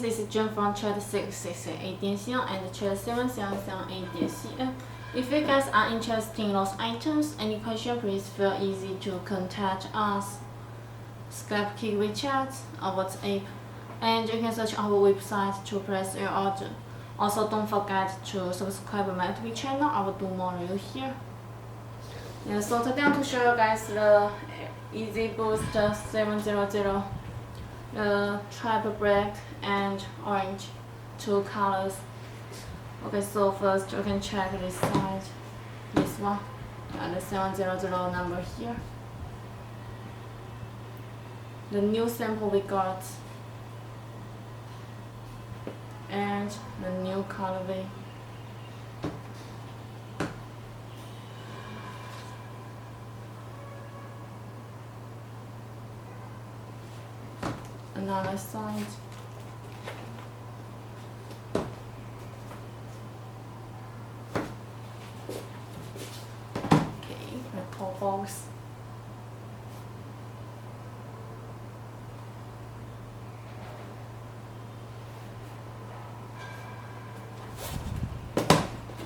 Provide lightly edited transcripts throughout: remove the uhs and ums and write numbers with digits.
this is June from chat 668.cn and chat 7778.cn. If you guys are interested in those items, any question, please feel easy to contact us. Skype, Wechat, or WhatsApp, and you can search our website to place your order. Also, don't forget to subscribe my YouTube channel. I will do more review here. Yeah, so today I want to show you guys the Yeezy Boost 700, the triple black and orange, two colors. Okay, so first you can check this side, this one, and the 700 number here. The new sample we got, and the new colorway. Another side. Okay, the top box.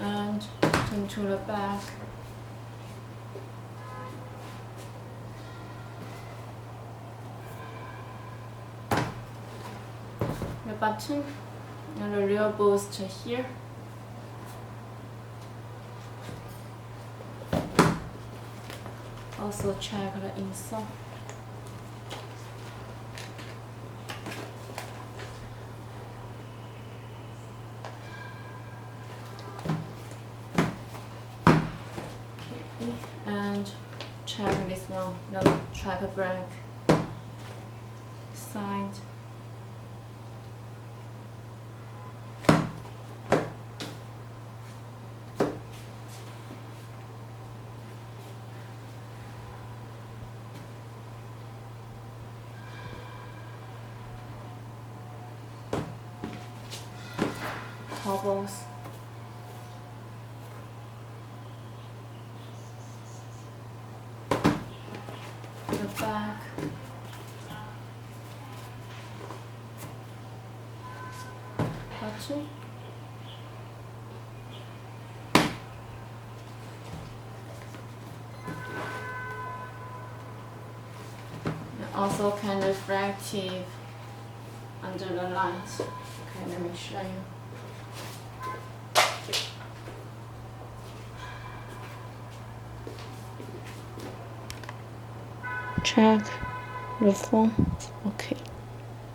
And turn to the back. The button and the real booster here. Also check the inside. And check this one, the triple black side. Cobbles. The back. Button. And also kind of reflective under the light. Okay, let me show you. Check the phone. Okay,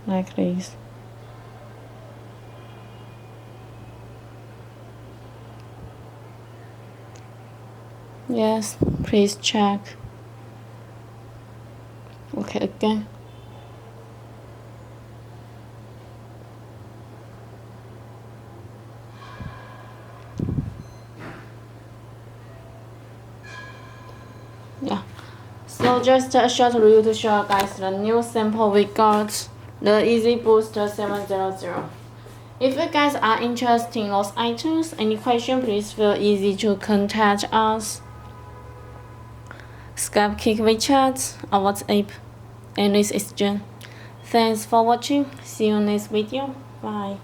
like this. Yes, please check. Okay, again. Yeah. So just a short review to show you guys the new sample we got, the Yeezy Boost 700. If you guys are interested in those items, any question, please feel easy to contact us. Skype, Wechat, or WhatsApp. And this is Jen. Thanks for watching. See you next video. Bye.